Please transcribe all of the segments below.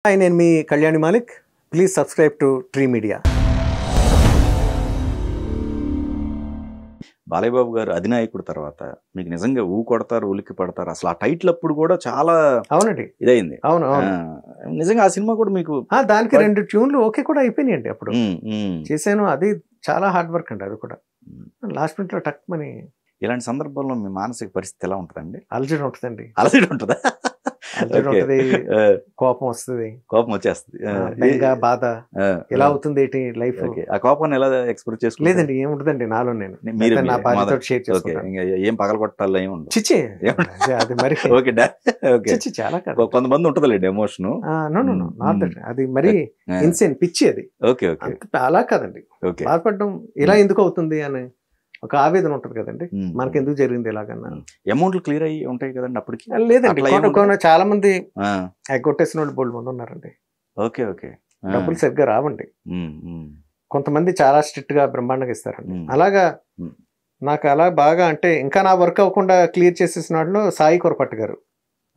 Hi, నేను మీ Kalyani Malik. Please subscribe to Tree Media. Balayya Babu garu Adhinayakudu తర్వాత మీకు నిజంగా ఊ కొడతారు ఉలిక్కి పడతారు అసలు ఆ టైటిల్ అప్పుడు కూడా చాలా అవునండి, ఇదైంది. అవును. నిజంగా ఆ సినిమా కూడా మీకు దానికి 2 ట్యూన్లు ఓకే కూడా అయిపోయినాయండి. అప్పుడు చేశాను. అది చాలా హార్డ్ వర్క్ అండి. అది కూడా లాస్ట్ మినిట్ లో టక్ మని. ఇలాంటి సందర్భంలో మీ మానసిక పరిస్థితి ఎలా ఉంటుందండి? అలజడి ఉంటుందండి. అలజడి ఉంటుందా? అలజడి ఉంటది, కోపం వస్తుంది, కోపం వచ్చేస్తుంది, బెంగ, బాధ. ఎలా అవుతుంది ఏంటి లైఫ్? ఆ కోపాన్ని ఎలా ఎక్స్ప్రెస్ చేసుకో? లేదండి, ఏముంటదండి నాలో. నేను నా భార్యతో షేర్ చేసుకుంటాను. ఏం పగలగొట్టాలి ఏమి ఉండదు. చిచ్చి అది మరి చిచ్చి చాలా కాదు. కొంతమంది ఉంటదిలేండి ఎమోషన్. Not that. అది మరి ఇన్సేన్ పిచ్చి అది. ఓకే ఓకే, అలా కాదండి. బాధపడడం ఇలా ఎందుకు అవుతుంది అని ఒక ఆవేదన ఉంటది కదండి. మనకి ఎందుకు జరిగింది ఇలాగన్నా. అమౌంట్లు క్లియర్ అయ్యి ఉంటాయి కదండి అప్పటికి? లేదండి, చాలా మంది ఎగ్గొట్టేసిన వాళ్ళు బోల్డ్ మంది ఉన్నారండి. ఓకే ఓకే, డబ్బులు సరిగ్గా రావండి. కొంతమంది చాలా స్ట్రిక్ట్ గా బ్రహ్మాండంగా ఇస్తారండి. అలాగా నాకు అలా బాగా అంటే ఇంకా నా వర్క్ అవ్వకుండా క్లియర్ చేసేసిన వాళ్ళు సాయి కొరపట్టు గారు.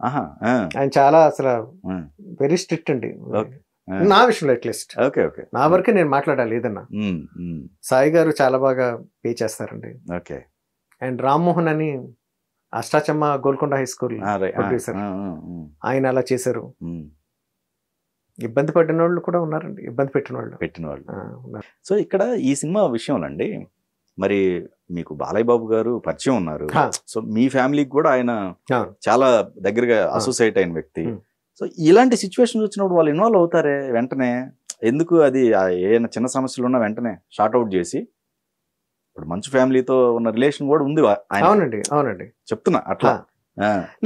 ఆయన చాలా అసలు వెరీ స్ట్రిక్ట్ అండి నా విషయంలో. అట్లీస్ట్ నా వరకే నేను మాట్లాడాలి ఏదన్నా. సాయి గారు చాలా బాగా పే చేస్తారండి. అండ్ రామ్మోహన్ అని Ashta Chamma Golconda high school producer, ఆయన అలా చేశారు. ఇబ్బంది పడిన వాళ్ళు కూడా ఉన్నారండి, ఇబ్బంది పెట్టిన వాళ్ళు. సో ఇక్కడ ఈ సినిమా విషయంలో అండి, మరి మీకు బాలయ్య బాబు గారు పరిచయం ఉన్నారు. సో మీ ఫ్యామిలీకి కూడా ఆయన చాలా దగ్గరగా అసోసియేట్ అయిన వ్యక్తి. సో ఇలాంటి సిచ్యువేషన్స్ వచ్చినప్పుడు వాళ్ళు ఇన్వాల్వ్ అవుతారే వెంటనే? ఎందుకు అది ఏదైనా చిన్న సమస్యలు ఉన్నా వెంటనే షార్ట్ అవుట్ చేసి, ఇప్పుడు మంచి ఫ్యామిలీతో ఉన్న రిలేషన్ కూడా ఉంది. అవునండి అవునండి చెప్తున్నా అట్లా.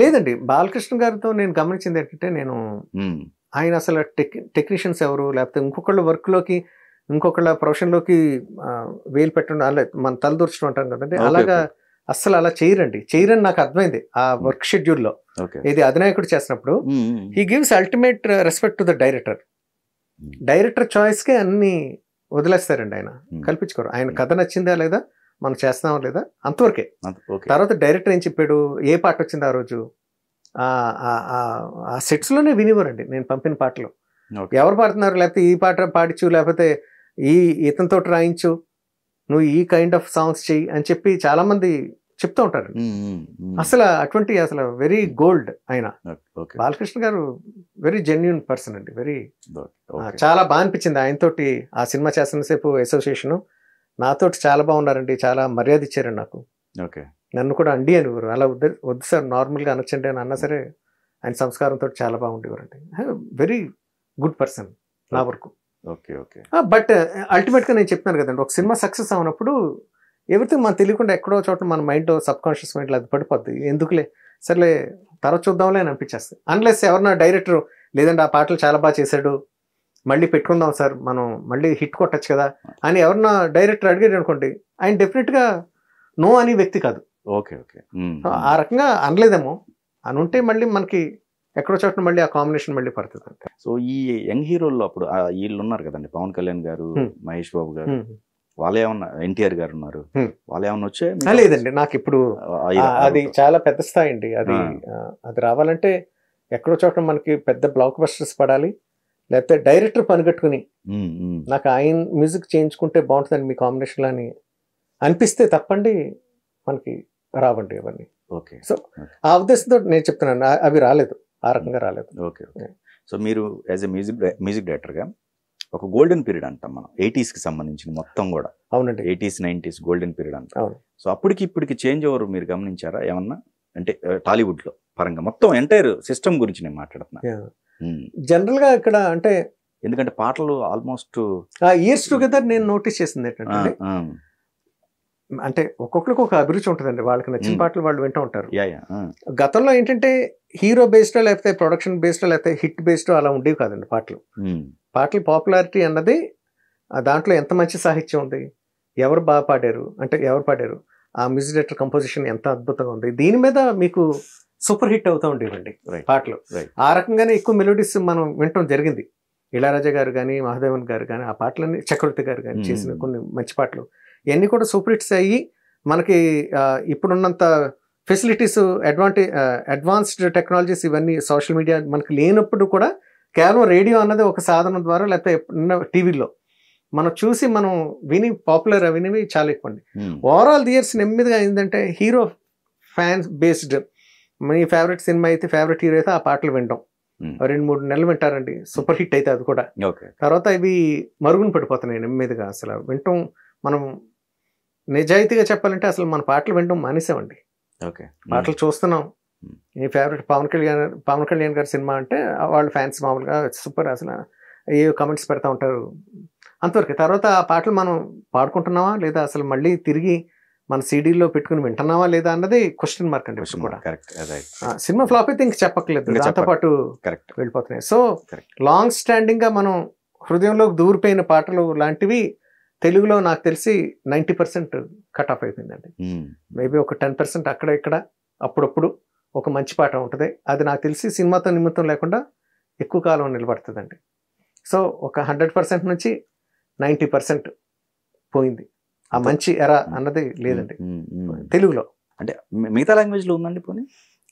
లేదండి, బాలకృష్ణ గారితో నేను గమనించింది ఏంటంటే, నేను ఆయన అసలు టెక్నీషియన్స్ ఎవరు, లేకపోతే ఇంకొకళ్ళ వర్క్ లోకి ఇంకొకళ్ళ ప్రొఫెషన్ లోకి వేలు పెట్టడం, అలా మన తలదూర్చడం అంటాం కదండి, అలాగా అస్సలు అలా చేయరని నాకు అర్థమైంది ఆ వర్క్ షెడ్యూల్లో. ఇది అధినాయకుడు చేసినప్పుడు he gives ultimate respect to the director. Director choice కే అన్ని వదిలేస్తారండి. ఆయన కల్పించుకోరు. ఆయన కథ నచ్చిందా లేదా, మనం చేస్తున్నామా లేదా, అంతవరకే. తర్వాత డైరెక్టర్ ఏం చెప్పాడు, ఏ పాట వచ్చింది ఆ రోజు, ఆ సెట్స్ లోనే వినివ్వరండి నేను పంపిన పాటలు. ఎవరు పాడుతున్నారు, లేకపోతే ఈ పాట పాడించు, లేకపోతే ఇతనితో రాయించు, నువ్వు ఈ కైండ్ ఆఫ్ సాంగ్స్ చెయ్యి అని చెప్పి చాలా మంది చెప్తూ ఉంటారు. అసలు అటువంటి అసలు వెరీ గోల్డ్ ఆయన. బాలకృష్ణ గారు వెరీ జెన్యున్ పర్సన్ అండి. వెరీ చాలా బాగా అనిపించింది ఆయనతోటి ఆ సినిమా చేస్తున్నసేపు అసోసియేషన్. నాతోటి చాలా బాగున్నారండి, చాలా మర్యాద ఇచ్చారండి నాకు. నన్ను కూడా అండి అని అలా వద్దు సార్, నార్మల్గా అనొచ్చండి అని అన్నా సరే ఆయన సంస్కారంతో చాలా బాగుండేవారండి. వెరీ గుడ్ పర్సన్ నా వరకు. బట్ అల్టిమేట్ గా నేను చెప్తున్నాను కదండి, ఒక సినిమా సక్సెస్ అవునప్పుడు ఎవ్రీథింగ్ మనం తెలియకుండా ఎక్కడో చోట మన మైండ్ సబ్ కాన్షియస్ మైండ్లో అది పడిపోద్ది. ఎందుకులే సర్లే తర్వాత చూద్దాంలే అని అనిపించేస్తుంది. అన్లెస్ ఎవరన్నా డైరెక్టర్ లేదంటే ఆ పాటలు చాలా బాగా చేశాడు, మళ్ళీ పెట్టుకుందాం సార్, మనం మళ్ళీ హిట్ కొట్టచ్చు కదా అని ఎవరన్నా డైరెక్టర్ అడిగాడు అనుకోండి, ఆయన డెఫినెట్గా నో అనే వ్యక్తి కాదు. ఆ రకంగా అనలేదేమో, అని ఉంటే మళ్ళీ మనకి ఎక్కడో చోట మళ్ళీ ఆ కాంబినేషన్ మళ్ళీ పడుతుంది అంతే. సో ఈ యంగ్ హీరోల్లో అప్పుడు వీళ్ళు ఉన్నారు కదండి, పవన్ కళ్యాణ్ గారు, మహేష్ బాబు గారు, వాళ్ళు ఏమన్నా, ఎన్టీఆర్ గారు ఉన్నారు, వాళ్ళు ఏమన్నా వచ్చే? లేదండి, నాకు ఇప్పుడు అది చాలా పెద్ద స్థాయి అండి. అది రావాలంటే ఎక్కడో చోట మనకి పెద్ద బ్లాక్ బస్టర్స్ పడాలి, లేకపోతే డైరెక్టర్ పనిగట్టుకుని నాకు ఆయన మ్యూజిక్ చేయించుకుంటే బాగుంటుందండి మీ కాంబినేషన్ అని అనిపిస్తే తప్పండి మనకి రావండి అవన్నీ. సో ఆ ఉద్దేశంతో నేను చెప్తున్నాను, అవి రాలేదు, ఆ రకంగా రాలేదు. సో మీరు యాజ్ ఎ మ్యూజిక్ డైరెక్టర్గా ఒక గోల్డెన్ పీరియడ్ అంటాం మనం, 80s కి సంబంధించిన మొత్తం కూడా. అవునండి, 80s 90s గోల్డెన్ పీరియడ్ అంటాం. సో అప్పటికి ఇప్పటికి చేంజ్ ఓవర్ మీరు గమనించారా ఏమన్నా? అంటే టాలీవుడ్ లో పరంగా మొత్తం ఎంటైర్ సిస్టమ్ గురించి నేను మాట్లాడుతున్నా. జనరల్ గా ఇక్కడ అంటే ఎందుకంటే పాటలు ఆల్మోస్ట్ ఇయర్స్ టుగెదర్ నేను నోటీస్ చేసింది ఏంటంటే, అంటే ఒక్కొక్కరికి ఒక అభిరుచి ఉంటుందండి, వాళ్ళకి నచ్చిన పాటలు వాళ్ళు వింటూ ఉంటారు. గతంలో ఏంటంటే హీరో బేస్డ్ లేకపోతే ప్రొడక్షన్ బేస్డ్ లేకపోతే హిట్ బేస్డ్ అలా ఉండేవి కాదండి పాటలు. పాపులారిటీ అన్నది దాంట్లో ఎంత మంచి సాహిత్యం ఉంది, ఎవరు బాగా పాడారు అంటే ఎవరు పాడారు, ఆ మ్యూజిక్ డైరెక్టర్ కంపోజిషన్ ఎంత అద్భుతంగా ఉంది, దీని మీద మీకు సూపర్ హిట్ అవుతూ ఉండేవండి పాటలు. ఆ రకంగానే ఎక్కువ మెలోడీస్ మనం వినటం జరిగింది. ఇళయరాజా గారు కానీ, మహాదేవన్ గారు కానీ, ఆ పాటలన్నీ చక్రవర్తి గారు కానీ చేసిన కొన్ని మంచి పాటలు ఇవన్నీ కూడా సూపర్ హిట్స్ అయ్యి మనకి ఇప్పుడున్నంత ఫెసిలిటీస్ అడ్వాన్స్డ్ టెక్నాలజీస్ ఇవన్నీ సోషల్ మీడియా మనకి లేనప్పుడు కూడా కేవలం రేడియో అన్నది ఒక సాధనం ద్వారా లేకపోతే టీవీలో మనం చూసి మనం విని పాపులర్ వినివి చాలా ఎక్కువ అండి. ఓవరాల్ ది ఇయర్స్ నెమ్మదిగా ఏంటంటే హీరో ఫ్యాన్స్ బేస్డ్, మీ ఫేవరెట్ సినిమా అయితే ఫేవరెట్ హీరో అయితే ఆ పాటలు వినడం 2-3 నెలలు వింటారండి, సూపర్ హిట్ అయితే అది కూడా. తర్వాత ఇవి మరుగున పడిపోతున్నాయి నెమ్మదిగా. అసలు వింటాం, మనం నిజాయితీగా చెప్పాలంటే అసలు మన పాటలు వినడం మానేసామండి. పాటలు చూస్తున్నాం. ఈ ఫేవరెట్ పవన్ కళ్యాణ్ గారి సినిమా అంటే వాళ్ళ ఫ్యాన్స్ మామూలుగా సూపర్ అసలు ఏ కమెంట్స్ పెడతా ఉంటారు అంతవరకు. తర్వాత ఆ పాటలు మనం పాడుకుంటున్నావా లేదా, అసలు మళ్ళీ తిరిగి మన సీడీలో పెట్టుకుని వింటున్నావా లేదా అన్నది క్వశ్చన్ మార్క్ అండి ఇప్పుడు కూడా. సినిమా ఫ్లాప్ అయితే ఇంక చెప్పక్కర్లేదు, దాంతోపాటు వెళ్ళిపోతున్నాయి. సో లాంగ్ స్టాండింగ్ గా మనం హృదయంలోకి దూరిపోయిన పాటలు లాంటివి తెలుగులో నాకు తెలిసి 90% కట్ ఆఫ్ అయిపోయిందండి. మేబీ ఒక 10% అక్కడ ఇక్కడ అప్పుడప్పుడు ఒక మంచి పాట ఉంటుంది, అది నాకు తెలిసి సినిమాతో నిమిత్తం లేకుండా ఎక్కువ కాలం నిలబడుతుందండి. సో ఒక 100% నుంచి 90% పోయింది. ఆ మంచి ఎరా అన్నది లేదండి తెలుగులో. అంటే మిగతా లాంగ్వేజ్ లో ఉందండి, పోనీ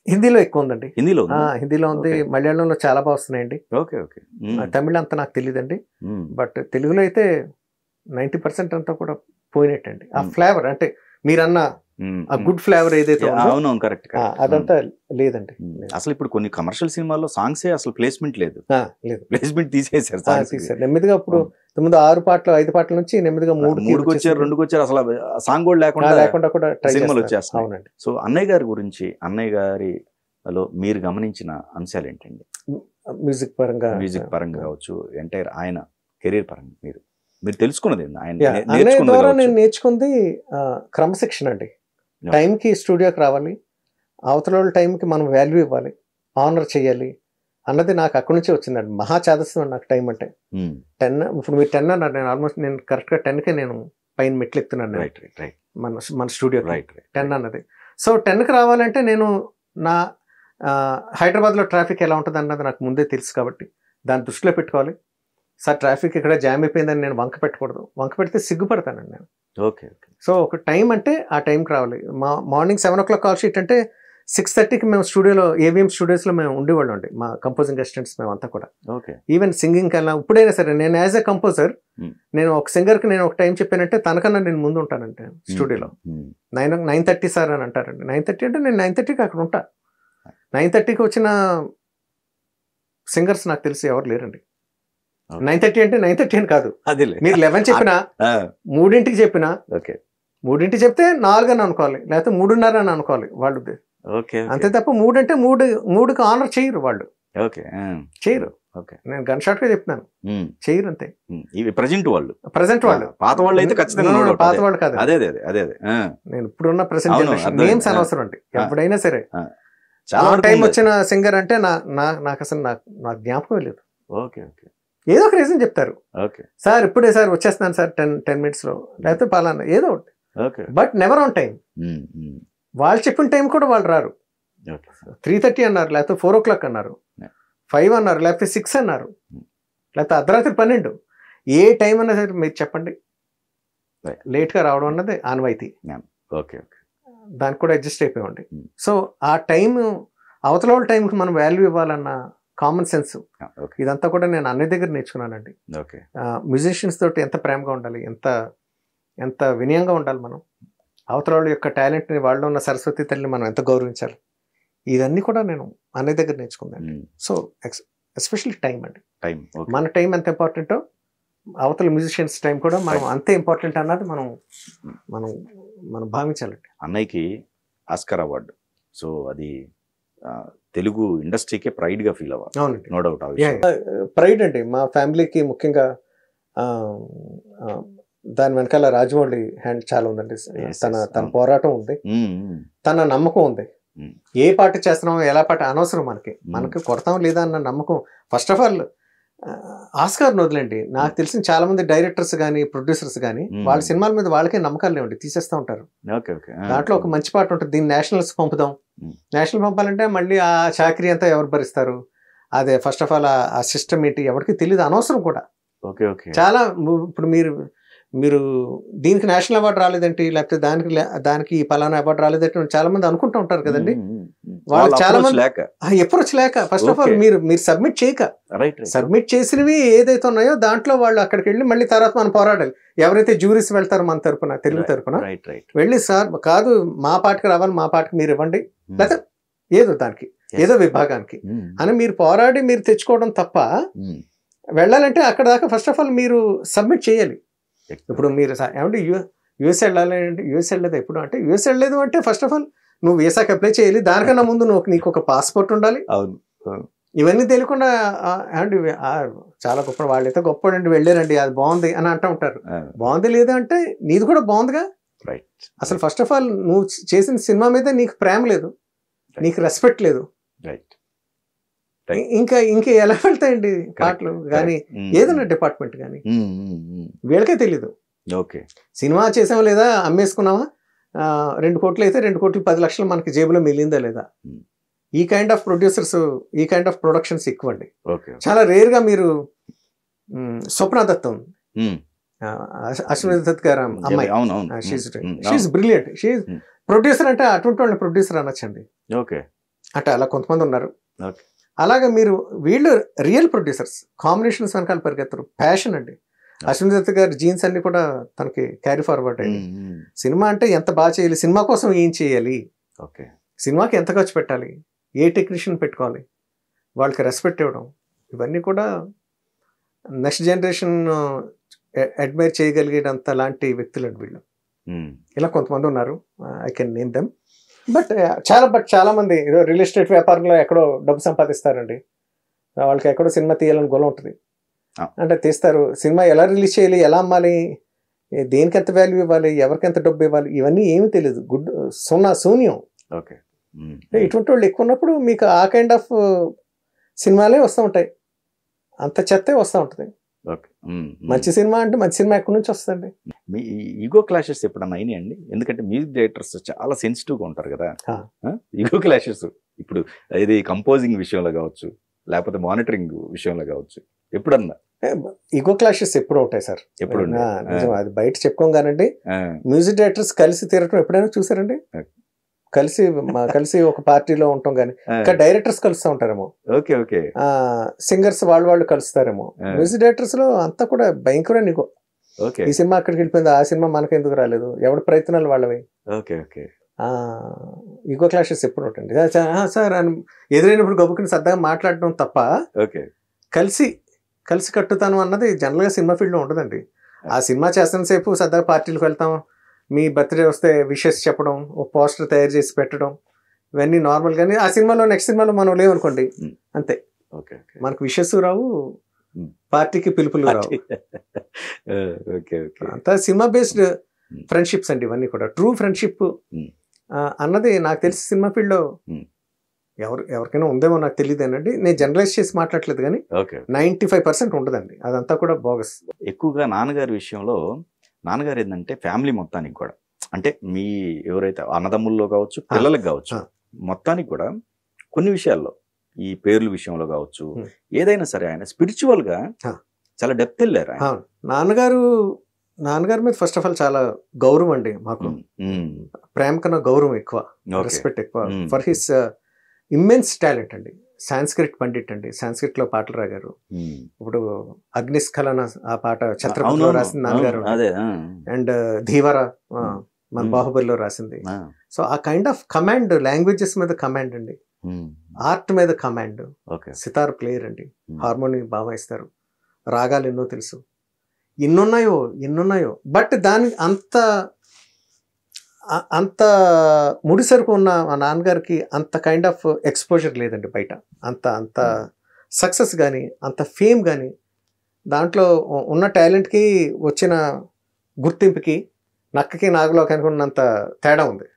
హిందీలో ఎక్కువ ఉందండి. హిందీలో ఉంది, మలయాళంలో చాలా బాగా వస్తున్నాయండి. తమిళ అంతా నాకు తెలియదండి, బట్ తెలుగులో అయితే 90% అంతా కూడా పోయినట్టండి. ఆ ఫ్లేవర్ అంటే మీరన్న ఆ గుడ్ ఫ్లేవర్ ఏదైతే అదంతా లేదండి. అసలు ఇప్పుడు కొన్ని కమర్షియల్ సినిమాల్లో సాంగ్స్ అసలు ప్లేస్మెంట్ లేదు, ప్లేస్మెంట్ తీసేసారు. నెమ్మదిగా ఇప్పుడు 6 పాటలు 5 పాటల నుంచి నెమ్మదిగా 3కి వచ్చారు, 2కి వచ్చారు, అసలు సాంగ్ కూడా లేకుండా కూడా సినిమాలు వచ్చేస్తాయి. అవునండి. సో అన్నయ్య గారి గురించి, అన్నయ్య గారిలో మీరు గమనించిన అంశాలు ఏంటండి? మ్యూజిక్ పరంగా కావచ్చు, ఎంటైర్ ఆయన కెరీర్ పరంగా మీరు తెలుసుకున్నది ఆయన ద్వారా నేను నేర్చుకుంది క్రమశిక్షణ అండి. టైంకి స్టూడియోకి రావాలి, అవతల వాళ్ళ టైంకి మనం వాల్యూ ఇవ్వాలి, ఆనర్ చేయాలి అన్నది నాకు అక్కడి నుంచే వచ్చిందండి. మహా చాదస్తం నాకు టైం అంటే. 10 ఇప్పుడు మీరు 10 అన్నారు, నేను ఆల్మోస్ట్ నేను కరెక్ట్గా 10కే నేను పైన మెట్లు ఎక్కుతున్నాను మన స్టూడియో 10 అన్నది. సో 10కి రావాలంటే నేను నా హైదరాబాద్లో ట్రాఫిక్ ఎలా ఉంటుంది అన్నది నాకు ముందే తెలుసు కాబట్టి దాన్ని దృష్టిలో పెట్టుకోవాలి. సార్ ట్రాఫిక్ ఇక్కడ జామ్ అయిపోయిందని నేను వంక పెట్టకూడదు, వంక పెడితే సిగ్గుపడతానండి నేను. సో ఒక టైం అంటే ఆ టైంకి రావాలి. మార్నింగ్ 7 o'clock కాల్ షీట్ అంటే 6:30కి మేము స్టూడియోలో AVM స్టూడియోస్లో మేము ఉండేవాళ్ళం అండి, మా కంపోజింగ్ అసిస్టెంట్స్ మేము అంతా కూడా. ఈవెన్ సింగింగ్ కన్నా ఇప్పుడైనా సరే నేను యాజ్ ఎ కంపోజర్ నేను ఒక సింగర్కి నేను ఒక టైం చెప్పానంటే తనకన్నా నేను ముందు ఉంటానంటే స్టూడియోలో. 9:30 సార్ అని అంటారండి. 9:30 అంటే నేను 9:30కి అక్కడ ఉంటా. 9:30కి వచ్చిన సింగర్స్ నాకు తెలిసి ఎవరు లేరండి. 9:30 అంటే 9:30 అని కాదు, మీరు 11 చెప్పినా 3ంటికి చెప్పినా 3ంటికి చెప్తే 4 అని అనుకోవాలి, లేకపోతే 3:30 అని అనుకోవాలి వాళ్ళు. అంతే తప్ప 3 అంటే 3కి ఆనర్ చేయరు వాళ్ళు, చేయరు. నేను గన్ షాట్ గా చెప్తున్నాను, చేయరు అంతే. ప్రజెంట్ వాళ్ళు పాత వాళ్ళు అయితే ఖచ్చితంగా పాత వాళ్ళు కాదు. నేను ఇప్పుడున్న ప్రెసెంట్ నేమ్స్ అనవసరం అండి. ఎప్పుడైనా సరే చాలా టైం వచ్చిన సింగర్ అంటే నాకు అసలు నాకు జ్ఞాపకం లేదు. ఏదో ఒక రీజన్ చెప్తారు, సార్ ఇప్పుడే సార్ వచ్చేస్తున్నాను సార్ 10 minutes లో, లేకపోతే పలానా ఏదో ఒకటి, బట్ నెవర్ ఆన్ టైం. వాళ్ళు చెప్పిన టైం కూడా వాళ్ళు రారు. 3:30 అన్నారు, లేకపోతే 4 o'clock అన్నారు, 5 అన్నారు, లేకపోతే 6 అన్నారు, లేకపోతే అర్ధరాత్రి 12. ఏ టైం అన్నా సరే మీరు చెప్పండి, లేట్గా రావడం అన్నది ఆనవాయితీ. దానికి కూడా అడ్జస్ట్ అయిపోయామండి. సో ఆ టైం అవతల వాళ్ళ టైంకి మనం వాల్యూ ఇవ్వాలన్న కామన్ సెన్స్ ఇదంతా కూడా నేను అన్నయ్య దగ్గర నేర్చుకున్నానండి. మ్యూజిషియన్స్ తోటి ఎంత ప్రేమగా ఉండాలి, ఎంత వినయంగా ఉండాలి, మనం అవతల వాళ్ళ యొక్క టాలెంట్ని, వాళ్ళలో ఉన్న సరస్వతి తల్లిని మనం ఎంత గౌరవించాలి, ఇదన్నీ కూడా నేను అన్నయ్య దగ్గర నేర్చుకున్నాను. సో ఎస్పెషల్లీ టైం అండి, మన టైం ఎంత ఇంపార్టెంటో అవతల మ్యూజిషియన్స్ టైం కూడా మనం అంతే ఇంపార్టెంట్ అన్నది మనం భావించాలండి. అన్నయ్యకి ఆస్కార్ అవార్డు, సో అది తెలుగు ఇండస్ట్రీకే ప్రైడ్ గా ఫీల్ అవ్వాలి. అవునండి, నో డౌట్. ప్రైడ్ అండి మా ఫ్యామిలీకి. ముఖ్యంగా దాని వెనకాల రాజమౌళి హ్యాండ్ చాలా ఉందండి. తన పోరాటం ఉంది, తన నమ్మకం ఉంది. ఏ పాట చేస్తున్నామో ఎలా పాట అనవసరం, మనకి కొడతాం లేదా అన్న నమ్మకం. ఫస్ట్ ఆఫ్ ఆల్ ఆస్కార్ని వదిలేండి, నాకు తెలిసిన చాలా మంది డైరెక్టర్స్ కానీ ప్రొడ్యూసర్స్ కానీ వాళ్ళ సినిమాల మీద వాళ్ళకే నమ్మకాలు లేవండి, తీసేస్తూ ఉంటారు. దాంట్లో ఒక మంచి పాట ఉంటుంది, దీన్ని నేషనల్స్ పంపుదాం. నేషనల్ పంపాలంటే మళ్ళీ ఆ చాకరీ అంతా ఎవరు భరిస్తారు, అదే ఫస్ట్ ఆఫ్ ఆల్ ఆ సిస్టమ్ ఏంటి ఎవరికి తెలియదు, అనవసరం కూడా. చాలా ఇప్పుడు మీరు దీనికి నేషనల్ అవార్డు రాలేదంటే, లేకపోతే దానికి పలానా అవార్డు రాలేదంటే చాలా మంది అనుకుంటూ ఉంటారు కదండి. వాళ్ళు చాలా మంది అప్రోచ్ లేక ఫస్ట్ ఆఫ్ ఆల్ మీరు సబ్మిట్ చేయక, సబ్మిట్ చేసినవి ఏదైతే ఉన్నాయో దాంట్లో వాళ్ళు అక్కడికి వెళ్ళి మళ్ళీ తర్వాత మనం పోరాడాలి. ఎవరైతే జ్యూరీస్ వెళ్తారో మన తరపున, తెలుగు తరపున వెళ్ళి సార్ కాదు మా పాటకి రావాలి, మా పాటకి మీరు ఇవ్వండి, లేదా ఏదో దానికి ఏదో విభాగానికి అని మీరు పోరాడి మీరు తెచ్చుకోవడం తప్ప, వెళ్ళాలంటే అక్కడ దాకా ఫస్ట్ ఆఫ్ ఆల్ మీరు సబ్మిట్ చేయాలి. ఇప్పుడు మీరు ఏమంటే యూఎస్ వెళ్ళాలి అంటే యూఎస్ వెళ్ళలేదు ఎప్పుడు అంటే, యూఎస్ వెళ్ళలేదు అంటే ఫస్ట్ ఆఫ్ ఆల్ నువ్వు వీసాకి అప్లై చేయాలి, దానికన్నా ముందు నీకు ఒక పాస్పోర్ట్ ఉండాలి. ఇవన్నీ తెలియకుండా ఏమంటే చాలా గొప్ప వాళ్ళైతే గొప్ప వెళ్ళారండి అది బాగుంది అని అంటూ ఉంటారు. బాగుంది లేదా అంటే నీది కూడా బాగుందిగా. అసలు ఫస్ట్ ఆఫ్ ఆల్ నువ్వు చేసిన సినిమా మీద నీకు ప్రేమ లేదు, నీకు రెస్పెక్ట్ లేదు, ఇంకా ఎలా వెళ్తాయండి పాటలు కానీ ఏదైనా డిపార్ట్మెంట్ కానీ. వీళ్ళకే తెలీదు. సినిమా చేసామా లేదా, అమ్మేసుకున్నావా, 2 కోట్లు అయితే 2 కోట్లు 10 లక్షలు మనకి జేబులో మిగిలిందా లేదా. ఈ కైండ్ ఆఫ్ ప్రొడ్యూసర్స్, ఈ కైండ్ ఆఫ్ ప్రొడక్షన్స్ ఎక్కువ అండి. చాలా రేర్ గా మీరు స్వప్న దత్ ఉంది, అశ్విని దత్ గారు అమ్మాయి, షీఈస్ బ్రిలియంట్, షీఈస్ ప్రొడ్యూసర్ అంటే అటువంటి వాళ్ళని ప్రొడ్యూసర్ అనొచ్చండి. అంటే అలా కొంతమంది ఉన్నారు. అలాగే మీరు వీళ్ళు రియల్ ప్రొడ్యూసర్స్, కాంబినేషన్స్ వెనకాల పరిగెత్తరు, ప్యాషన్ అండి. అశ్విని దత్ గారి జీన్స్ అన్ని కూడా తనకి క్యారీ ఫార్వర్డ్ అయ్యి, సినిమా అంటే ఎంత బాగా చేయాలి, సినిమా కోసం ఏం చేయాలి, సినిమాకి ఎంత ఖర్చు పెట్టాలి, ఏ టెక్నీషియన్ పెట్టుకోవాలి, వాళ్ళకి రెస్పెక్ట్ ఇవ్వడం, ఇవన్నీ కూడా నెక్స్ట్ జనరేషన్ అడ్మైర్ చేయగలిగేటంత లాంటి వ్యక్తులు అండి వీళ్ళు. ఇలా కొంతమంది ఉన్నారు, I can name them. But చాలా మంది ఏదో రియల్ ఎస్టేట్ వ్యాపారంలో ఎక్కడో డబ్బు సంపాదిస్తారండి. వాళ్ళకి ఎక్కడో సినిమా తీయాలని గొల ఉంటుంది, అంటే తీస్తారు. సినిమా ఎలా రిలీజ్ చేయాలి, ఎలా అమ్మాలి, దేనికి ఎంత వాల్యూ ఇవ్వాలి, ఎవరికి ఎంత డబ్బు ఇవ్వాలి, ఇవన్నీ ఏమీ తెలియదు. శూన్యం. ఇటువంటి వాళ్ళు ఎక్కువ ఉన్నప్పుడు మీకు ఆ కైండ్ ఆఫ్ సినిమాలే వస్తూ ఉంటాయి, అంత చెత్తే వస్తూ ఉంటుంది. మంచి సినిమా అంటే మంచి సినిమా ఎక్కడి నుంచి వస్తుంది. మీ ఈగో క్లాషెస్ ఎప్పుడన్నా అయినాయండి? ఎందుకంటే మ్యూజిక్ డైరెక్టర్స్ చాలా సెన్సిటివ్గా ఉంటారు కదా. ఈగో క్లాషెస్ ఇప్పుడు ఇది కంపోజింగ్ విషయంలో కావచ్చు, లేకపోతే మానిటరింగ్ విషయంలో కావచ్చు, ఎప్పుడన్నా ఈగో క్లాషెస్ ఎప్పుడు ఉంటాయి సార్. ఎప్పుడు అది బయట చెప్పుకోగానండి. మ్యూజిక్ డైరెక్టర్స్ కలిసి తీరటం ఎప్పుడైనా చూసారండి? కలిసి ఒక పార్టీలో ఉంటాం కానీ, ఇంకా డైరెక్టర్స్ కలుస్తూ ఉంటారేమో, సింగర్స్ వాళ్ళు కలుస్తారేమో. మ్యూజిక్ డైరెక్టర్స్ లో అంతా కూడా భయంకర నీకు, ఈ సినిమా అక్కడికి వెళ్ళిపోయింది, ఆ సినిమా మనకు ఎందుకు రాలేదు, ఎవరి ప్రయత్నాలు వాళ్ళవి. ఈగో క్లాషెస్ ఎప్పుడు ఉంటుంది సార్ అని ఎదురైనప్పుడు గబుకుని సరదాగా మాట్లాడడం తప్ప కలిసి కట్టుతాను అన్నది జనరల్ గా సినిమా ఫీల్డ్ లో ఉండదండి. ఆ సినిమా చేస్తున్న సేపు సరదాగా పార్టీలకు వెళ్తాం, మీ బర్త్డే వస్తే విషెస్ చెప్పడం, ఒక పోస్టర్ తయారు చేసి పెట్టడం, ఇవన్నీ నార్మల్. కానీ ఆ సినిమాలో నెక్స్ట్ సినిమాలో మనం లేవనుకోండి అంతే, మనకు విషెస్ రావు, పార్టీకి పిలుపులు రావు. అంతా సినిమా బేస్డ్ ఫ్రెండ్షిప్స్ అండి ఇవన్నీ కూడా. ట్రూ ఫ్రెండ్షిప్ అన్నది నాకు తెలిసి సినిమా ఫీల్డ్ లో ఎవరికైనా ఉందేమో నాకు తెలియదేనండి, నేను జనరలైజ్ చేసి మాట్లాడలేదు కానీ 95% ఉండదండి, అదంతా కూడా బోగస్. ఎక్కువగా నాన్నగారి విషయంలో, నాన్నగారు ఏంటంటే ఫ్యామిలీ మొత్తానికి కూడా, అంటే మీ ఎవరైతే అన్నదమ్ముల్లో కావచ్చు, పిల్లలకు కావచ్చు, మొత్తానికి కూడా కొన్ని విషయాల్లో, ఈ పేర్ల విషయంలో కావచ్చు, ఏదైనా సరే ఆయన స్పిరిచువల్ గా చాలా డెప్త్ వెళ్ళారు. నాన్నగారి మీద ఫస్ట్ ఆఫ్ ఆల్ చాలా గౌరవం అండి మాకు, ప్రేమ కన్నా గౌరవం ఎక్కువ, రెస్పెక్ట్ ఎక్కువ. ఫర్ హిస్ ఇమ్మెన్స్ టాలెంట్ అండి. సాంస్క్రిట్ పండిట్ అండి, సాంస్క్రిట్ లో పాటలు రాగారు. ఇప్పుడు అగ్నిస్ఖలన ఆ పాట ఛత్రపతిలో రాసింది నాన్నగారు, అండ్ ధీవర మన బాహుబలిలో రాసింది. సో ఆ కైండ్ ఆఫ్ కమాండ్, లాంగ్వేజెస్ మీద కమాండ్ అండి, ఆర్ట్ మీద కమాండ్. సితార్ ప్లేయర్ అండి, హార్మోని బాగా ఇస్తారు, రాగాలు ఎన్నో తెలుసు, ఎన్నున్నాయో. బట్ దానికి అంత ముడిసరుకు ఉన్న మా నాన్నగారికి అంత కైండ్ ఆఫ్ ఎక్స్పోజర్ లేదండి బయట. అంత సక్సెస్ కానీ, అంత ఫేమ్ కానీ, దాంట్లో ఉన్న టాలెంట్కి వచ్చిన గుర్తింపుకి నక్కకి నాగులోకి ఉన్నంత తేడా ఉంది.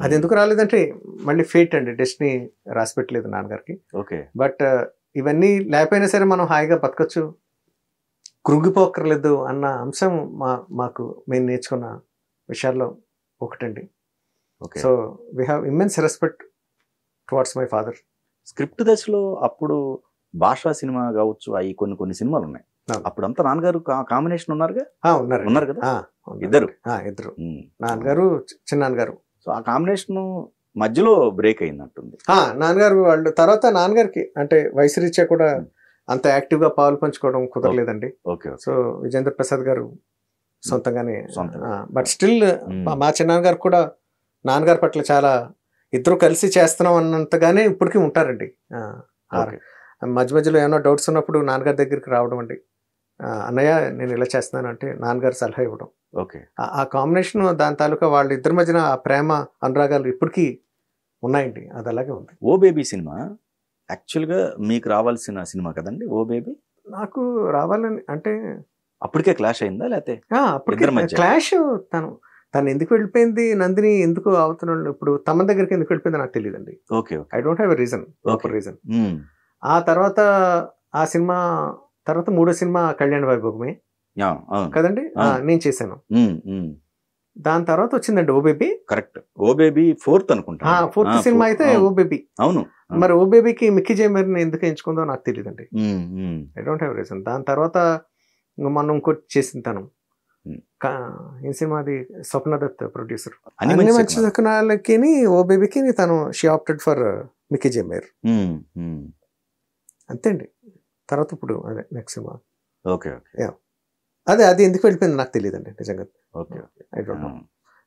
అది ఎందుకు రాలేదంటే మళ్ళీ ఫేట్ అండి, డెస్టినీ రాసి పెట్టలేదు నాన్నగారికి. బట్ ఇవన్నీ లేకపోయినా సరే మనం హాయిగా బతకచ్చు, కృంగిపోక్కర్లేదు అన్న అంశం మాకు మేము నేర్చుకున్న విషయాల్లో ఒకటండి. So we have immense respect towards my father. Script దశలో అప్పుడు భాషా సినిమా కావచ్చు, అవి కొన్ని సినిమాలు ఉన్నాయి, అప్పుడంతా నాన్నగారు కాంబినేషన్ ఉన్నారుగా, ఉన్నారు ఉన్నారు కదా ఇద్దరు. ఇద్దరు, నాన్నగారు చిన్నాన్నగారు. సో ఆ కాంబినేషన్ మధ్యలో బ్రేక్ అయినట్టుంది. నాన్నగారు వాళ్ళు తర్వాత నాన్నగారికి అంటే వయసు రీత్యా కూడా అంత యాక్టివ్ గా పాలు పంచుకోవడం కుదరలేదండి. సో విజేంద్ర ప్రసాద్ గారు సొంతంగానే, బట్ స్టిల్ మా చిన్నాన్నగారు కూడా నాన్నగారి పట్ల చాలా ఇద్దరు కలిసి చేస్తున్నాం అన్నంతగానే ఇప్పటికీ ఉంటారండి. మధ్య మధ్యలో ఏమైనా డౌట్స్ ఉన్నప్పుడు నాన్నగారి దగ్గరికి రావడం అండి, అన్నయ్య నేను ఇలా చేస్తున్నాను అంటే నాన్నగారు సలహా ఇవ్వడం. ఆ కాంబినేషన్ దాని తాలూకా వాళ్ళ ఇద్దరి మధ్యన ఆ ప్రేమ అనురాగాలు ఇప్పటికీ ఉన్నాయండి. అది అలాగే ఉంది. ఓ బేబీ సినిమా యాక్చువల్గా మీకు రావాల్సిన సినిమా కదండి ఓ బేబీ. నాకు రావాలని అంటే అప్పటికే క్లాష్ అయిందా లేకపోతే? అప్పటికే క్లాష్. తను ఎందుకు వెళ్ళిపోయింది, నందిని ఎందుకు అవుతున్నాడు, ఇప్పుడు తమ దగ్గరికి ఎందుకు వెళ్ళిపోయింది నాకు తెలియదండి. I don't have a reason, proper reason. ఆ తర్వాత ఆ సినిమా తర్వాత మూడో సినిమా కళ్యాణ వైభోగమే కదండి, నేను చేశాను. దాని తర్వాత వచ్చిందండి ఓ బేబీ. కరెక్ట్, ఓ బేబీ ఫోర్త్ అనుకుంటా, ఫోర్త్ సినిమా అయితే ఓ బేబీ. అవును, మరి ఓ బేబీకి మిక్కీ జేమర్ని ఎందుకు ఎంచుకుందో నాకు తెలియదండి. I don't have reason. దాని తర్వాత మనం ఇంకోటి చేసింది తను, ఈ సినిమా అది స్వప్నదత్ ప్రొడ్యూసర్. అన్ని మంచి దుకాణాలకి ఓ బేబీకి తను షీ ఆప్టెడ్ ఫర్ మిక్కీ జేమర్. అంతే అండి. తర్వాత ఇప్పుడు అదే నెక్స్ట్ సినిమా. అదే అది ఎందుకు వెళ్ళిపోయింది నాకు తెలియదండి నిజంగా. ఐ డోంట్ నో,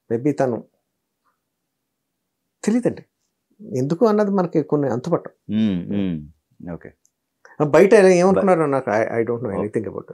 మేబీ తను తెలియదండి ఎందుకు అన్నది మనకి కొన్ని అంతుపట్టం. బయట ఏమనుకున్నారో నాకు I don't know anything about it.